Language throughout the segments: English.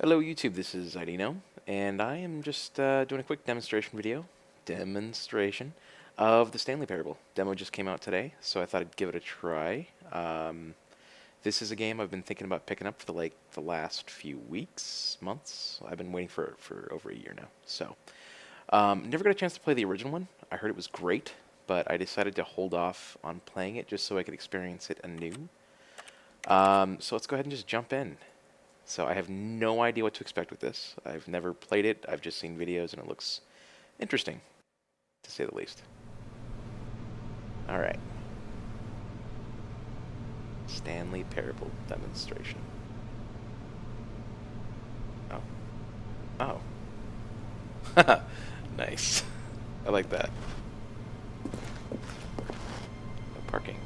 Hello YouTube, this is iDeNoh, and I am just doing a quick demonstration of the Stanley Parable. Demo just came out today, so I thought I'd give it a try. This is a game I've been thinking about picking up for the last few weeks, months. I've been waiting for over a year now. So, never got a chance to play the original one. I heard it was great, but I decided to hold off on playing it just so I could experience it anew. So let's go ahead and just jump in. So I have no idea what to expect with this. I've never played it. I've just seen videos, and it looks interesting, to say the least. All right. Stanley Parable demonstration. Oh. Oh. Nice. I like that. No parking.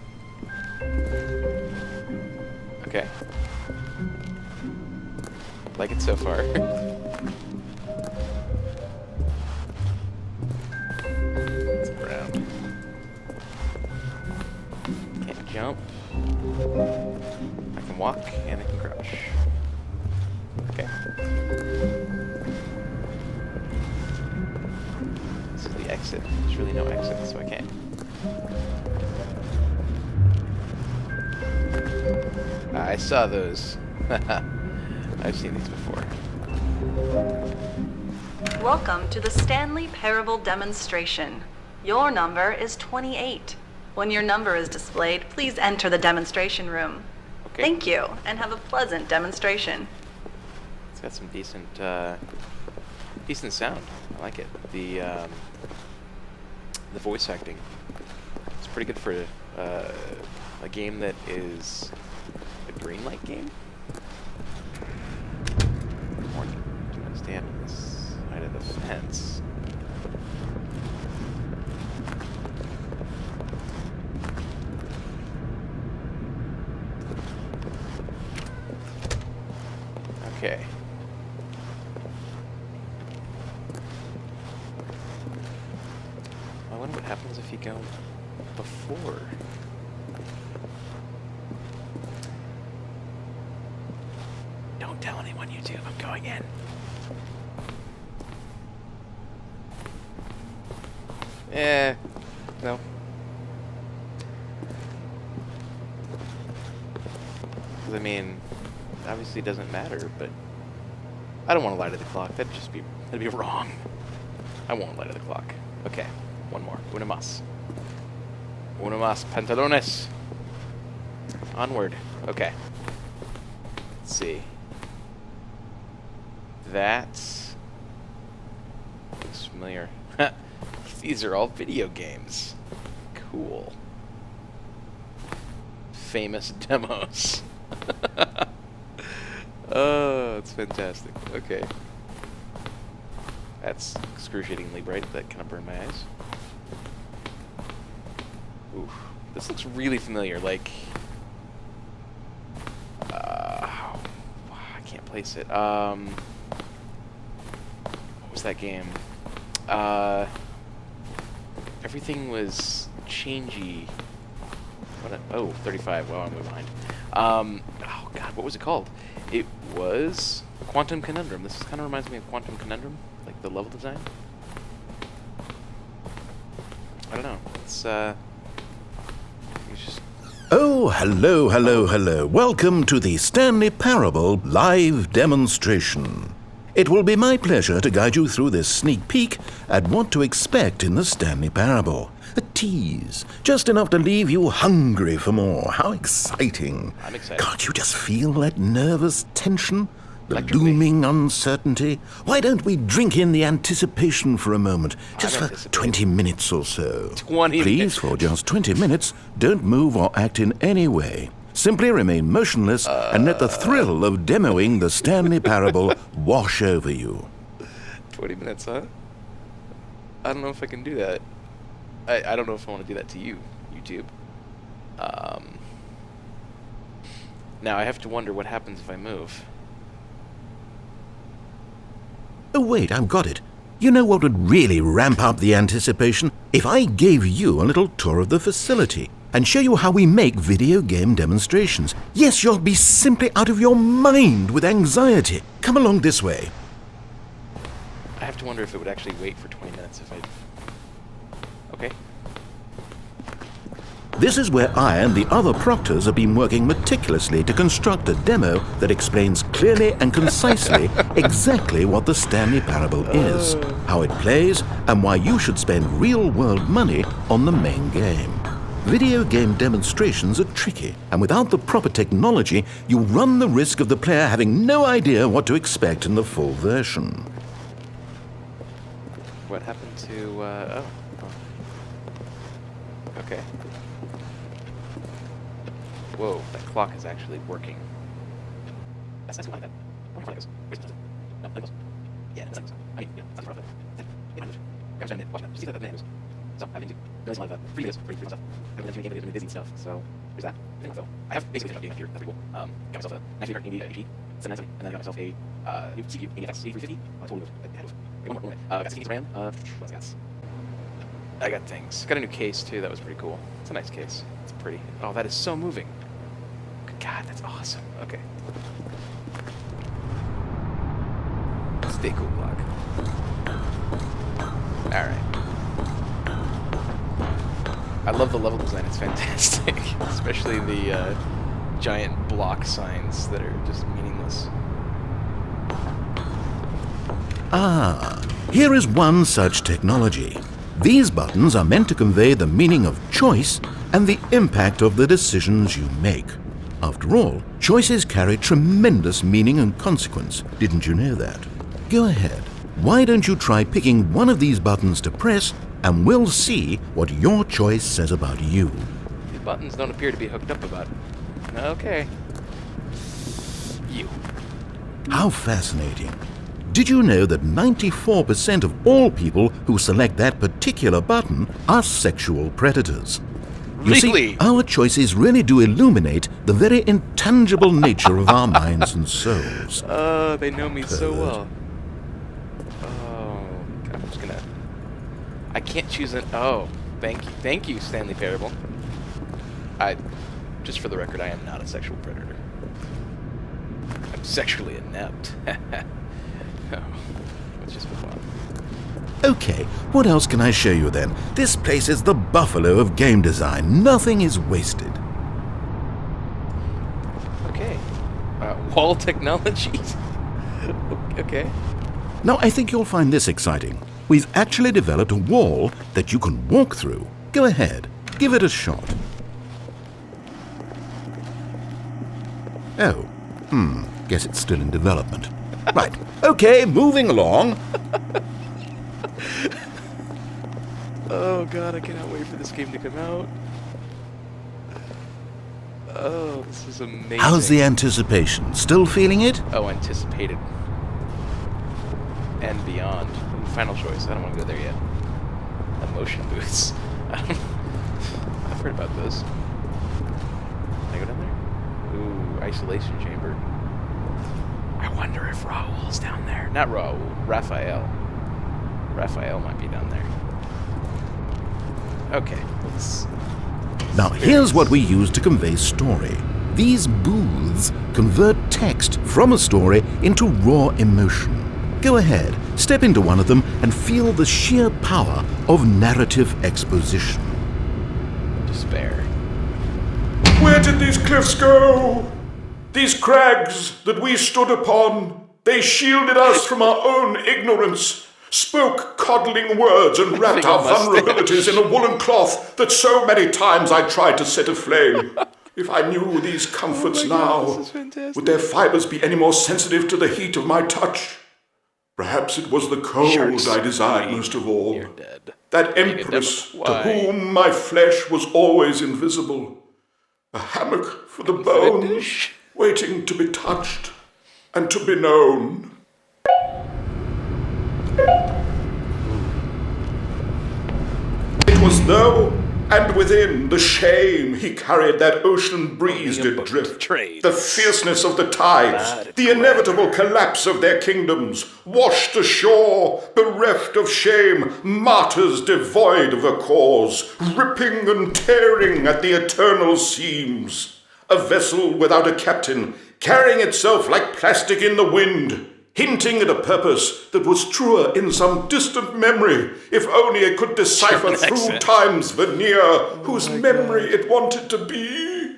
Okay. Like it so far. It's around. Can't jump. I can walk and I can crouch. Okay. This is the exit. There's really no exit, so I can't. I saw those. I've seen these before. Welcome to the Stanley Parable demonstration. Your number is 28. When your number is displayed, please enter the demonstration room. Okay. Thank you, and have a pleasant demonstration. It's got some decent sound. I like it. The voice acting. It's pretty good for a game that is a green light game. Stand on this side of the fence. Okay. I wonder what happens if you go before. Don't tell anyone, YouTube. I'm going in. No. I mean, obviously it doesn't matter, but I don't want to lie to the clock. That'd be wrong. I won't lie to the clock. Okay, one more. Una más. Una más pantalones. Onward. Okay. Let's see. That looks familiar. These are all video games. Cool. Famous demos. Oh, it's fantastic. Okay. That's excruciatingly bright. That kind of burned my eyes. Oof. This looks really familiar. Like, I can't place it. What was that game? Everything was changey. Oh, 35. Wow, I'm way behind. Oh god, what was it called? It was Quantum Conundrum. This kind of reminds me of Quantum Conundrum, like the level design. I don't know. It's just... Oh, hello. Welcome to the Stanley Parable live demonstration. It will be my pleasure to guide you through this sneak peek at what to expect in the Stanley Parable. A tease, just enough to leave you hungry for more. How exciting. I'm excited. Can't you just feel that nervous tension? The looming uncertainty? Why don't we drink in the anticipation for a moment? Just for 20 minutes or so. 20 Please, minutes. for just 20 minutes, don't move or act in any way. Simply remain motionless and let the thrill of demoing the Stanley Parable wash over you. 20 minutes, huh? I don't know if I can do that. I don't know if I want to do that to you, YouTube. Now I have to wonder what happens if I move. Oh wait, I've got it. You know what would really ramp up the anticipation? If I gave you a little tour of the facility. and show you how we make video game demonstrations. Yes, you'll be simply out of your mind with anxiety. Come along this way. I have to wonder if it would actually wait for 20 minutes if I... Okay. This is where I and the other proctors have been working meticulously to construct a demo that explains clearly and concisely exactly what the Stanley Parable is, how it plays, and why you should spend real-world money on the main game. Video game demonstrations are tricky, and without the proper technology, you run the risk of the player having no idea what to expect in the full version. What happened to, oh. Okay. Whoa, that clock is actually working. That's why that. Where goes? Where's it? No, it goes. Yeah, that's I mean, that's rough. Watch that. See that goes. So, I've been doing a lot of free videos, free stuff. I've been doing gameplays and Disney stuff, so there's that. So, I have basically finished up game here. That's pretty cool. Got myself a nice favorite AV AG, 790, and then I got myself a new CPU, AVX A350. Totally ahead of. One more. Got 16 RAM. What's got? I got things. Got a new case too. That was pretty cool. It's a nice case. It's pretty. Oh, that is so moving. God, that's awesome. Okay. Stay cool, block. Alright. I love the level design. It's fantastic. Especially the giant block signs that are just meaningless. Ah, here is one such technology. These buttons are meant to convey the meaning of choice and the impact of the decisions you make. After all, choices carry tremendous meaning and consequence. Didn't you know that? Go ahead. Why don't you try picking one of these buttons to press, and we'll see what your choice says about you. These buttons don't appear to be hooked up about it. Okay. You. How fascinating. Did you know that 94% of all people who select that particular button are sexual predators? You Really? see, our choices really do illuminate the very intangible nature of our minds and souls. They know me so well. Oh, God, I'm just gonna... I can't choose an... Oh, thank you, Stanley Parable. Just for the record, I am not a sexual predator. I'm sexually inept. Oh, let's just move on. Okay, what else can I show you then? This place is the buffalo of game design. Nothing is wasted. Okay. Wall technologies. Okay. Now, I think you'll find this exciting. We've actually developed a wall that you can walk through. Go ahead, give it a shot. Oh, guess it's still in development. Right, okay, moving along. Oh God, I cannot wait for this game to come out. Oh, this is amazing. How's the anticipation? Still feeling it? Oh, anticipated. And beyond. Ooh, final choice. I don't want to go there yet. Emotion booths. I've heard about those. Can I go down there? Ooh, isolation chamber. I wonder if Raoul's down there. Not Raoul, Raphael. Raphael might be down there. Okay, let's... Now, here's what we use to convey story. These booths convert text from a story into raw emotion. Go ahead, step into one of them and feel the sheer power of narrative exposition. Despair. Where did these cliffs go? These crags that we stood upon, they shielded us from our own ignorance, spoke coddling words and wrapped our vulnerabilities in a woolen cloth that so many times I tried to set aflame. If I knew these comforts now, would their fibers be any more sensitive to the heat of my touch? Perhaps it was the cold Sharks. I desired most of all. You're dead. That Being a empress devil. to Why? whom my flesh was always invisible. A hammock for the bones, Fetish? waiting to be touched and to be known. It was though And within the shame he carried that ocean breeze did drift. The fierceness of the tides, the inevitable collapse of their kingdoms, washed ashore, bereft of shame, martyrs devoid of a cause, ripping and tearing at the eternal seams. A vessel without a captain, carrying itself like plastic in the wind, hinting at a purpose that was truer in some distant memory, if only it could decipher through time's veneer whose memory it wanted to be.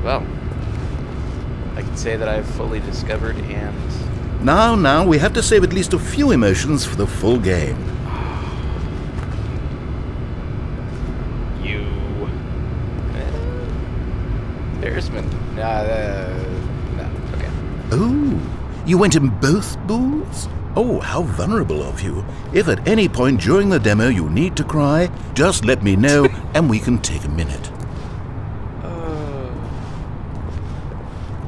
Well, I can say that I've fully discovered and... Now, we have to save at least a few emotions for the full game. You... Embarrassment. No, okay. Oh, you went in both booths? Oh, how vulnerable of you. If at any point during the demo you need to cry, just let me know and we can take a minute.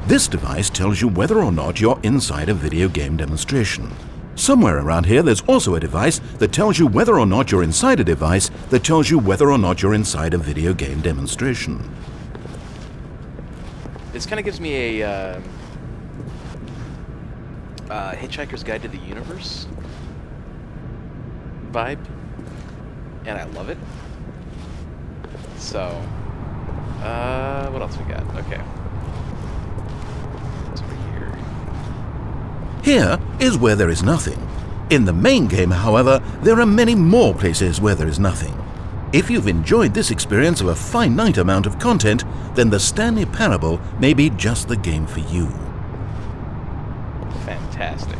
This device tells you whether or not you're inside a video game demonstration. Somewhere around here there's also a device that tells you whether or not you're inside a device that tells you whether or not you're inside a video game demonstration. This kind of gives me a Hitchhiker's Guide to the Universe vibe, and I love it. So, what else we got? Okay. What's over here? Here is where there is nothing. In the main game, however, there are many more places where there is nothing. If you've enjoyed this experience of a finite amount of content, then the Stanley Parable may be just the game for you. Fantastic.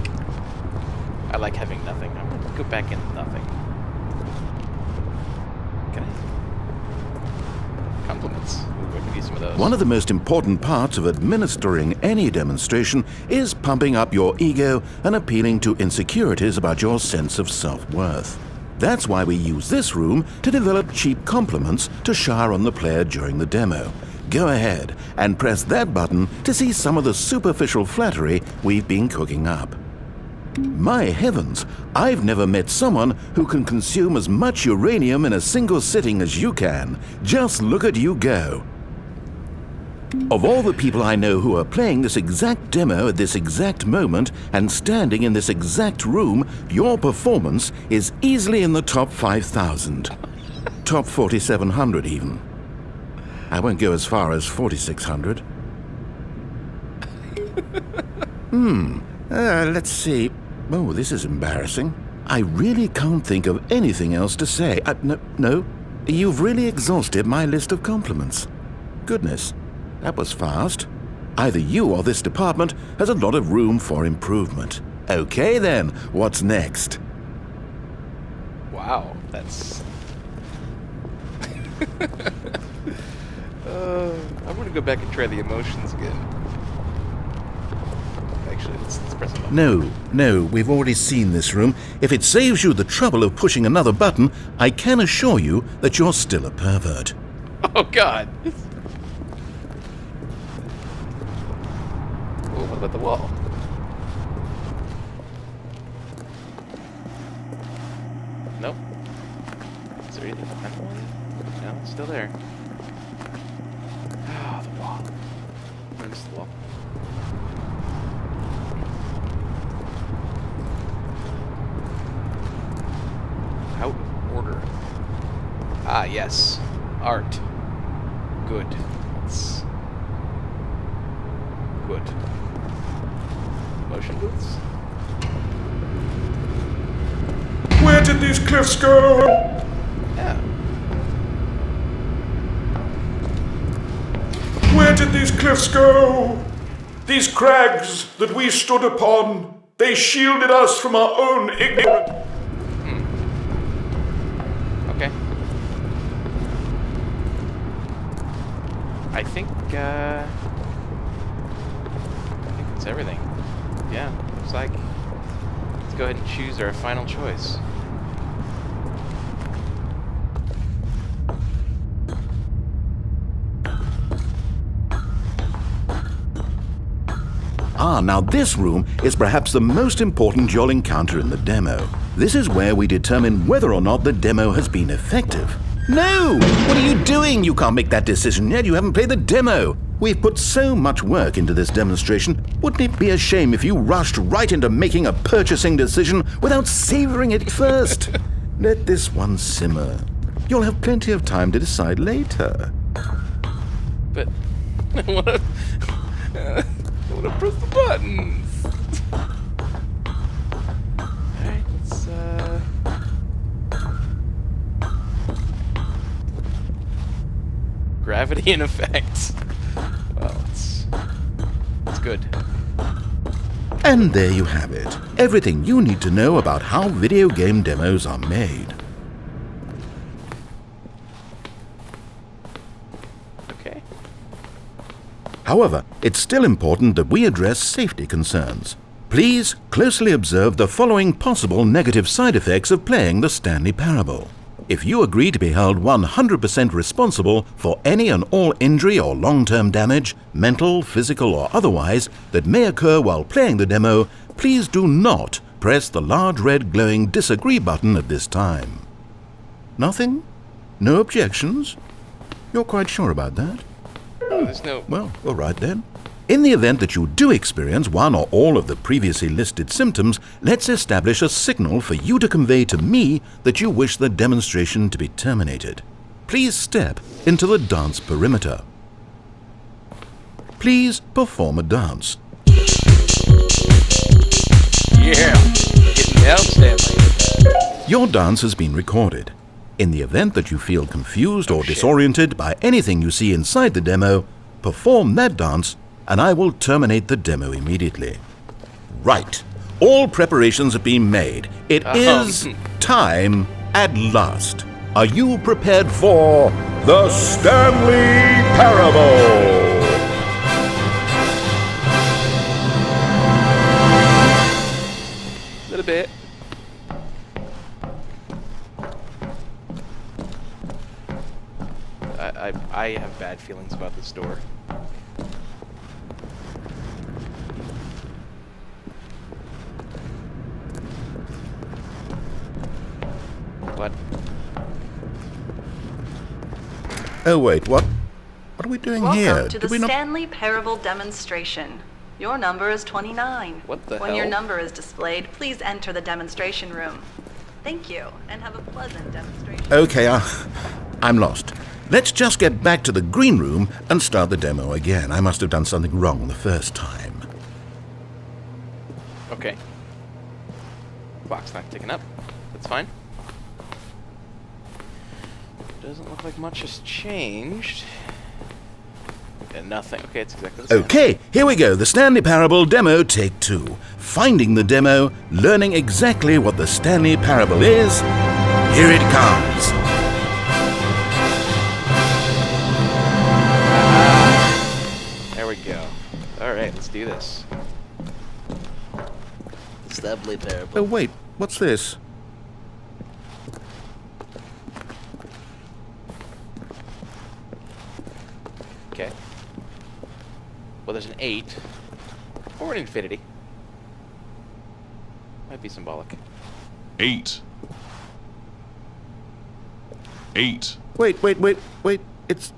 I like having nothing. I'm going to go back into nothing. Can I? Compliments. Ooh, I could use some of those. One of the most important parts of administering any demonstration is pumping up your ego and appealing to insecurities about your sense of self-worth. That's why we use this room to develop cheap compliments to shower on the player during the demo. Go ahead and press that button to see some of the superficial flattery we've been cooking up. My heavens, I've never met someone who can consume as much uranium in a single sitting as you can. Just look at you go. Of all the people I know who are playing this exact demo at this exact moment and standing in this exact room, your performance is easily in the top 5,000. Top 4,700 even. I won't go as far as 4,600. Let's see. Oh, this is embarrassing. I really can't think of anything else to say. No. You've really exhausted my list of compliments. Goodness. That was fast. Either you or this department has a lot of room for improvement. Okay then, what's next? Wow, that's... I'm going to go back and try the emotions again. Actually, let's press a button. No, we've already seen this room. If it saves you the trouble of pushing another button, I can assure you that you're still a pervert. Oh, God. Oh, what about the wall? Nope. Is there anything behind the wall yet? No, it's still there. Ah, the wall. Where's the wall? Out of order. Ah, yes. Art. Good. It's good. Motion booths? Where did these cliffs go? Yeah. Where did these cliffs go? These crags that we stood upon, they shielded us from our own ignorance. Okay. I think it's everything. Yeah, looks like. Let's go ahead and choose our final choice. Now this room is perhaps the most important you'll encounter in the demo. This is where we determine whether or not the demo has been effective. No! What are you doing? You can't make that decision yet. You haven't played the demo. We've put so much work into this demonstration. Wouldn't it be a shame if you rushed right into making a purchasing decision without savoring it first? Let this one simmer. You'll have plenty of time to decide later. But I wanna press the buttons. Alright, let's gravity in effect. Well, it's good. And there you have it. Everything you need to know about how video game demos are made. Okay. However, it's still important that we address safety concerns. Please closely observe the following possible negative side effects of playing the Stanley Parable. If you agree to be held 100% responsible for any and all injury or long-term damage, mental, physical or otherwise, that may occur while playing the demo, please do not press the large red glowing disagree button at this time. Nothing? No objections? You're quite sure about that? There's no... Well, all right then. In the event that you do experience one or all of the previously listed symptoms, let's establish a signal for you to convey to me that you wish the demonstration to be terminated. Please step into the dance perimeter. Please perform a dance. Yeah! Getting down, Stanley. Your dance has been recorded. In the event that you feel confused or shit. disoriented by anything you see inside the demo, perform that dance and I will terminate the demo immediately. Right. All preparations have been made. It is time at last. Are you prepared for the Stanley Parable? A little bit. I have bad feelings about this door. What? Oh wait, what? What are we doing here? Welcome to the Did we not... Stanley Parable demonstration. Your number is 29. What the When your hell? number is displayed, please enter the demonstration room. Thank you, and have a pleasant demonstration. Okay, I'm lost. Let's just get back to the green room and start the demo again. I must have done something wrong the first time. Okay. Clock's not ticking up. That's fine. Doesn't look like much has changed. And nothing. Okay, it's exactly the same. Okay, here we go. The Stanley Parable demo, take 2. Finding the demo, learning exactly what the Stanley Parable is. Here it comes. There we go. Alright, let's do this. Stanley Parable. Oh wait, what's this? Okay. Well, there's an 8. Or an infinity. Might be symbolic. 8. 8. Wait.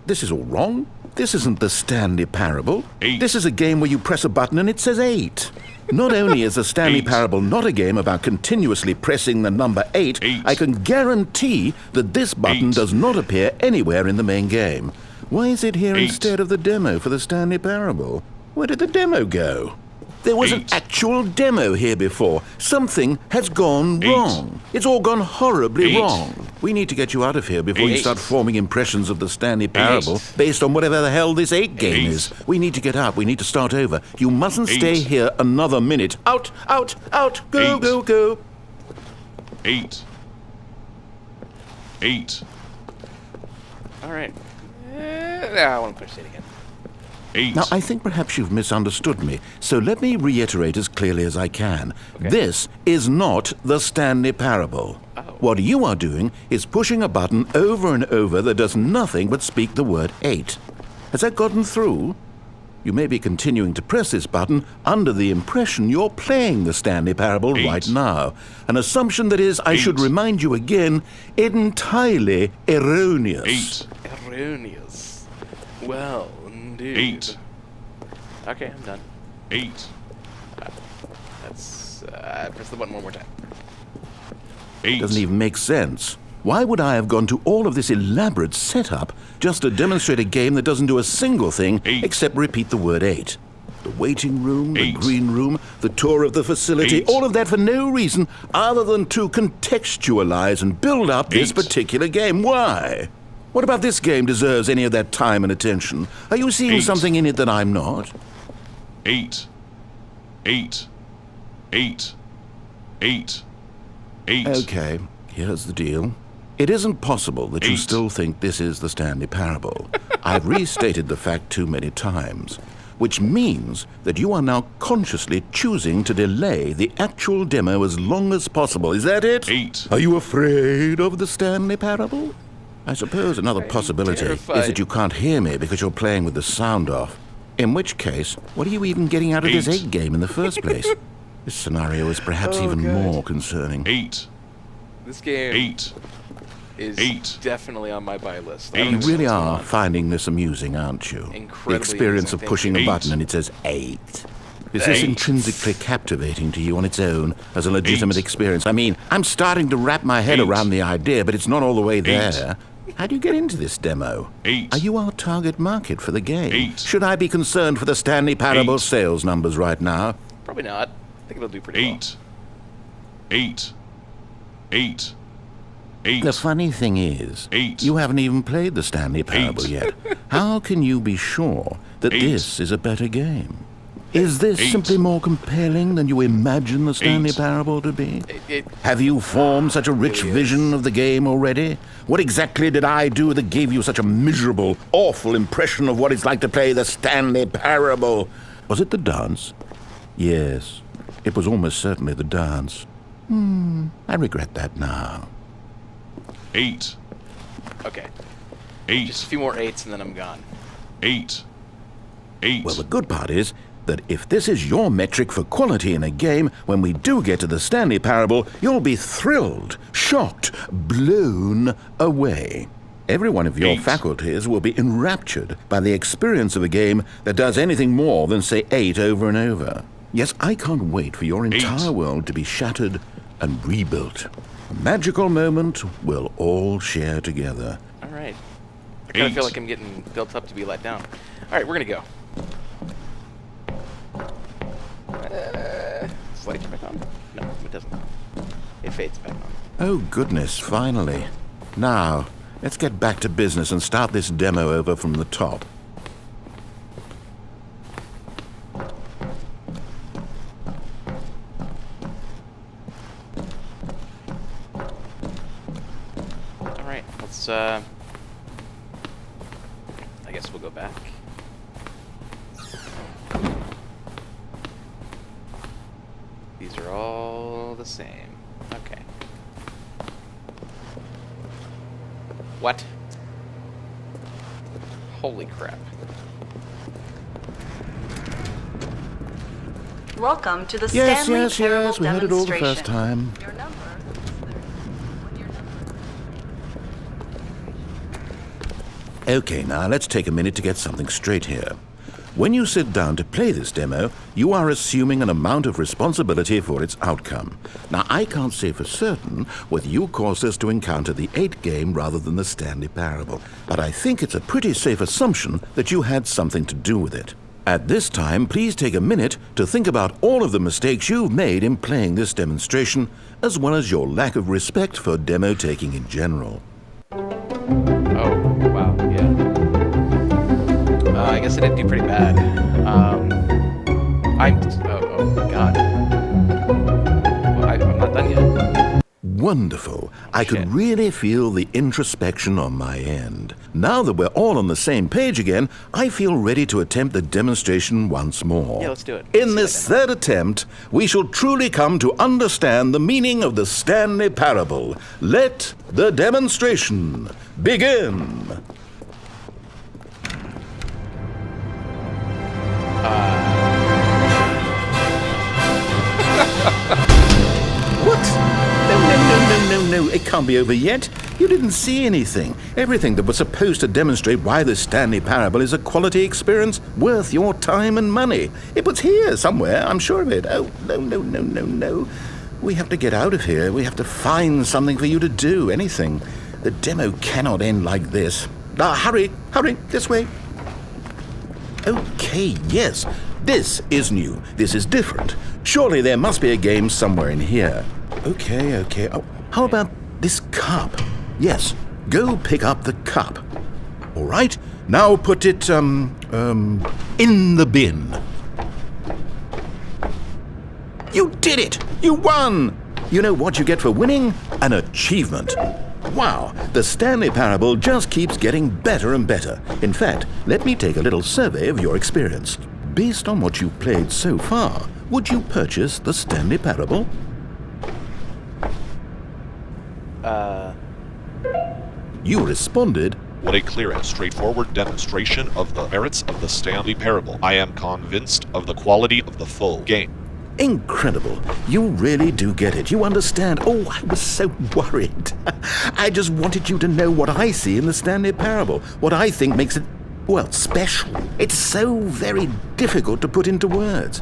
This is all wrong. This isn't the Stanley Parable. 8. This is a game where you press a button and it says 8. Not only is the Stanley 8. Parable not a game about continuously pressing the number 8, 8. I can guarantee that this button 8. does not appear anywhere in the main game. Why is it here 8. instead of the demo for the Stanley Parable? Where did the demo go? There was an 8. actual demo here before. Something has gone 8. wrong. It's all gone horribly 8. wrong. We need to get you out of here before you 8. start forming impressions of the Stanley Parable based on whatever the hell this 8 game 8. is. We need to get out. We need to start over. You mustn't stay 8. here another minute. Out! Go, 8. go. 8. 8. Alright. I want to push it again. 8. Now, I think perhaps you've misunderstood me, so let me reiterate as clearly as I can. Okay. This is not the Stanley Parable. Oh. What you are doing is pushing a button over and over that does nothing but speak the word 8. Has that gotten through? You may be continuing to press this button under the impression you're playing the Stanley Parable right now. An assumption that is, I should remind you again, entirely erroneous. Erroneous. Well, indeed. Okay, I'm done. That's... press the button one more time. Doesn't even make sense. Why would I have gone to all of this elaborate setup just to demonstrate a game that doesn't do a single thing except repeat the word 8? The waiting room, the green room, the tour of the facility, all of that for no reason other than to contextualize and build up this particular game. Why? What about this game deserves any of that time and attention? Are you seeing something in it that I'm not? 8. Okay, here's the deal. It isn't possible that you still think this is the Stanley Parable. I've restated the fact too many times, which means that you are now consciously choosing to delay the actual demo as long as possible. Is that it? 8. Are you afraid of the Stanley Parable? I suppose another possibility is that you can't hear me because you're playing with the sound off. In which case, what are you even getting out of this 8 game in the first place? This scenario is perhaps even more concerning. 8. This game is definitely on my buy list. I don't You even really know what's going are on. finding this amusing, aren't you? Incredibly The experience amusing. of pushing a 8. button and it says 8. Is this intrinsically captivating to you on its own as a legitimate 8. experience? I mean, I'm starting to wrap my head 8. around the idea, but it's not all the way there. 8. How do you get into this demo? 8. Are you our target market for the game? 8. Should I be concerned for the Stanley Parable 8. sales numbers right now? Probably not. I think it'll do pretty well. 8. The funny thing is, 8. you haven't even played the Stanley Parable 8. yet. How can you be sure that 8. this is a better game? Is this 8. simply more compelling than you imagine the Stanley 8. Parable to be? It Have you formed such a rich really is. vision of the game already? What exactly did I do that gave you such a miserable, awful impression of what it's like to play the Stanley Parable? Was it the dance? Yes, it was almost certainly the dance. I regret that now. 8. Okay. 8. Just a few more 8s and then I'm gone. 8. Well, the good part is that if this is your metric for quality in a game, when we do get to the Stanley Parable, you'll be thrilled, shocked, blown away. Every one of your 8. faculties will be enraptured by the experience of a game that does anything more than say 8 over and over. Yes, I can't wait for your entire world to be shattered and rebuilt. A magical moment we'll all share together. All right. I kind of 8. feel like I'm getting built up to be let down. All right, we're going to go. Slide back on? No, it doesn't. It fades back on. Oh, goodness, finally. Now, let's get back to business and start this demo over from the top. All right, let's, I guess we'll go back. These are all the same. Okay. What? Holy crap. Welcome to the Yes, Stanley yes, Parable yes, we heard it all the first demonstration. time. Your number when your number. Okay, now let's take a minute to get something straight here. When you sit down to play this demo, you are assuming an amount of responsibility for its outcome. Now, I can't say for certain whether you caused us to encounter the 8 game rather than the Stanley Parable, but I think it's a pretty safe assumption that you had something to do with it. At this time, please take a minute to think about all of the mistakes you've made in playing this demonstration, as well as your lack of respect for demo taking in general. Oh, wow, yeah. I guess I did do pretty bad. Oh, God. Well, I'm not done yet. Wonderful. I Shit. could really feel the introspection on my end. Now that we're all on the same page again, I feel ready to attempt the demonstration once more. Yeah, let's do it. In Let's this see what I third attempt, we shall truly come to understand the meaning of the Stanley Parable. Let the demonstration begin. can't be over yet. You didn't see anything. Everything that was supposed to demonstrate why the Stanley Parable is a quality experience worth your time and money. It was here somewhere, I'm sure of it. Oh, no. We have to get out of here. We have to find something for you to do, anything. The demo cannot end like this. Hurry, this way. Okay, yes, this is new. This is different. Surely there must be a game somewhere in here. Okay. Oh, how about this cup? Yes, go pick up the cup. All right, now put it, in the bin. You did it! You won! You know what you get for winning? An achievement. Wow, the Stanley Parable just keeps getting better and better. In fact, let me take a little survey of your experience. Based on what you've played so far, would you purchase the Stanley Parable? You responded, What a clear and straightforward demonstration of the merits of the Stanley Parable. I am convinced of the quality of the full game. incredible. You really do get it. You understand. Oh, I was so worried. I just wanted you to know what I see in the Stanley Parable, what I think makes it, well, special. It's so very difficult to put into words.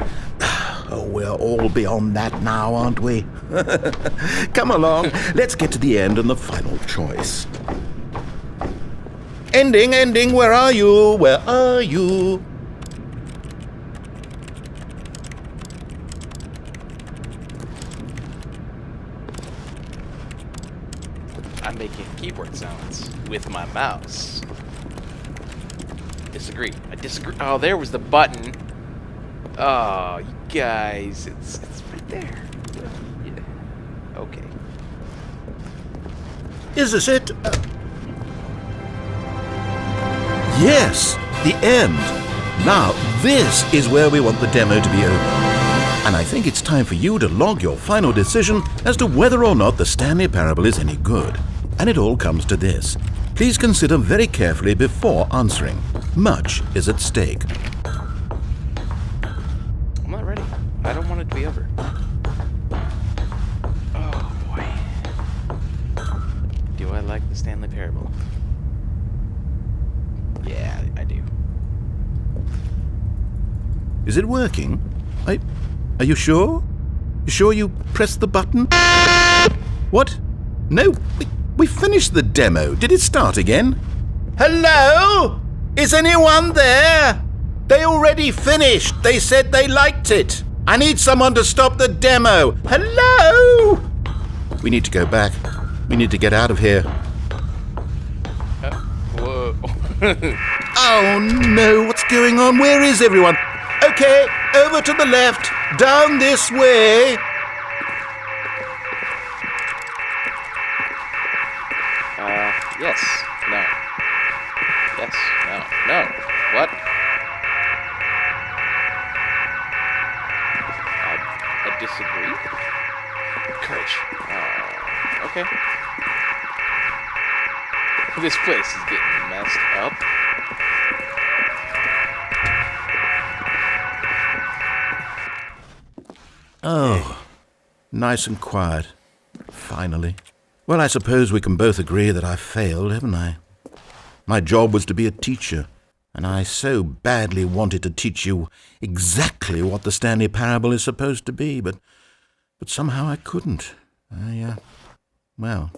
Oh, we're all beyond that now, aren't we? Come along, let's get to the end and the final choice. Ending, where are you? Where are you? I'm making keyboard sounds with my mouse. I disagree. Oh, there was the button. Oh, you guys, it's right there. Yeah. Okay. Is this it? Yes, the end. Now, this is where we want the demo to be over. And I think it's time for you to log your final decision as to whether or not the Stanley Parable is any good. And it all comes to this. Please consider very carefully before answering. Much is at stake. I'm not ready. I don't want it to be over. Oh, boy. Do I like the Stanley Parable? Yeah, I do. Is it working? Are you sure? You sure you pressed the button? What? No, we finished the demo. Did it start again? Hello? Is anyone there? They already finished. They said they liked it. I need someone to stop the demo. Hello? We need to go back. We need to get out of here. Whoa. Oh no, what's going on? Where is everyone? Okay, over to the left, down this way. Yes. No. Yes. No. No. What? I disagree. Courage. Okay. This place is getting messed up. Oh, nice and quiet. Finally. Well, I suppose we can both agree that I failed, haven't I? My job was to be a teacher, and I so badly wanted to teach you exactly what the Stanley Parable is supposed to be, but somehow I couldn't. Well,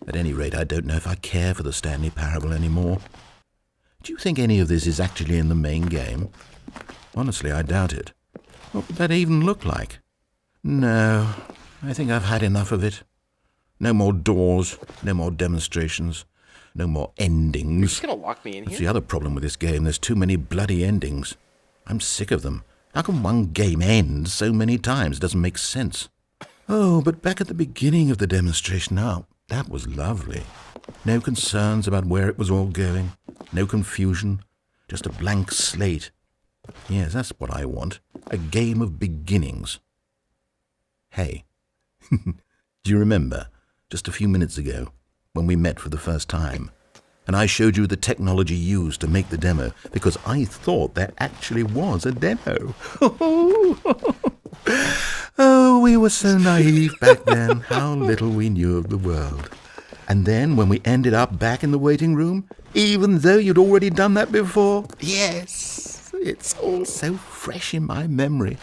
at any rate, I don't know if I care for the Stanley Parable anymore. Do you think any of this is actually in the main game? Honestly, I doubt it. What would that even look like? No, I think I've had enough of it. No more doors, no more demonstrations, no more endings. You're just gonna lock me in That's here? the other problem with this game. There's too many bloody endings. I'm sick of them. How can one game end so many times? It doesn't make sense. Oh, but back at the beginning of the demonstration, now, that was lovely. No concerns about where it was all going. No confusion. Just a blank slate. Yes, that's what I want. A game of beginnings. Hey, do you remember, just a few minutes ago, when we met for the first time, and I showed you the technology used to make the demo, because I thought there actually was a demo. Oh, we were so naive back then, how little we knew of the world. And then when we ended up back in the waiting room, even though you'd already done that before, yes, it's all so fresh in my memory.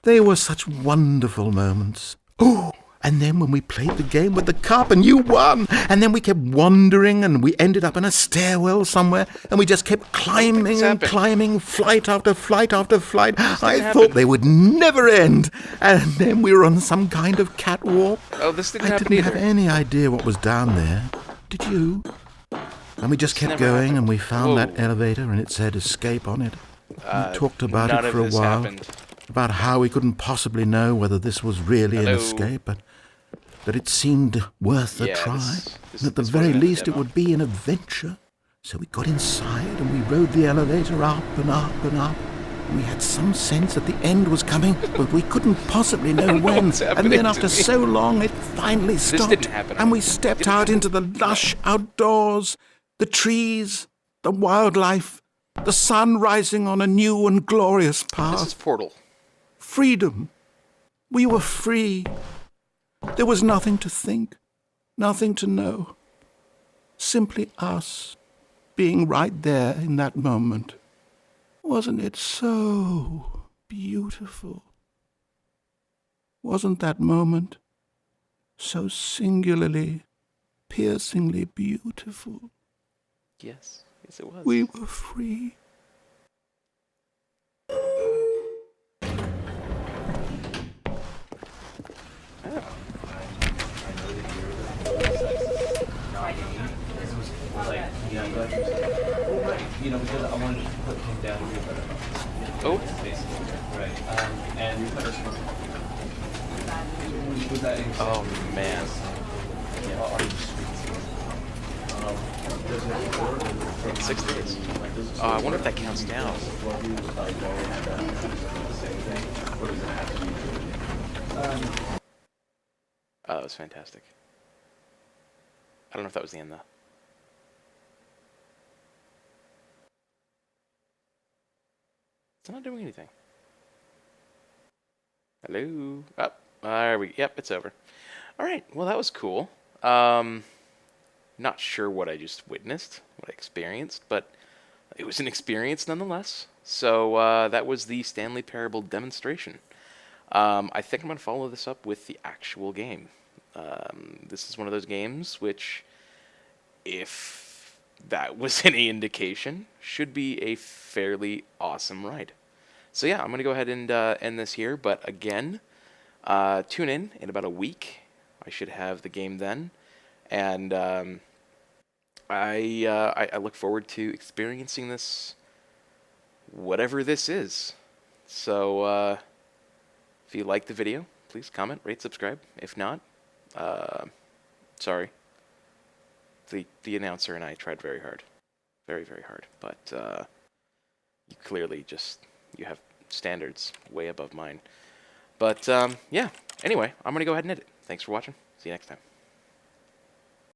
They were such wonderful moments. Oh, and then when we played the game with the cup and you won, and then we kept wandering and we ended up in a stairwell somewhere and we just kept climbing and climbing, flight after flight after flight. I thought they would never end. And then we were on some kind of catwalk. Oh, this didn't I happen didn't either. have any idea what was down there. Did you? And we just kept never going happened. and we found that Whoa. elevator and it said escape on it. We talked about none it of for a this while. happened. About how we couldn't possibly know whether this was really an Hello? escape, but that it seemed worth a Yeah, try. this And at the wasn't very in the least it demo. would be an adventure. So we got inside and we rode the elevator up and up and up. We had some sense that the end was coming, but we couldn't possibly know don't know when. what's And happening then to after me. so long, it finally stopped. didn't happen. And we stepped out into the lush outdoors, the trees, the wildlife, the sun rising on a new and glorious path. This is Portal. Freedom. We were free. There was nothing to think, nothing to know. Simply us being right there in that moment. Wasn't it so beautiful? Wasn't that moment so singularly, piercingly beautiful? Yes, yes, it was. We were free. You know, because I wanted to put him down here, but Oh, basically, right. And was that oh man. In 6 days. Oh, I wonder if that counts down. Oh, that was fantastic. I don't know if that was the end though. It's not doing anything. Hello. Oh, there we. Yep, it's over. All right. Well, that was cool. Not sure what I just witnessed, what I experienced, but it was an experience nonetheless. So that was the Stanley Parable demonstration. I think I'm going to follow this up with the actual game. This is one of those games which, if that was any indication, should be a fairly awesome ride. So yeah, I'm going to go ahead and end this here. But again, tune in about a week. I should have the game then. And I look forward to experiencing this, whatever this is. So if you like the video, please comment, rate, subscribe. If not, sorry. The announcer and I tried very hard. Very, very hard. But you clearly you have standards way above mine. But yeah, anyway, I'm going to go ahead and end it. Thanks for watching. See you next time.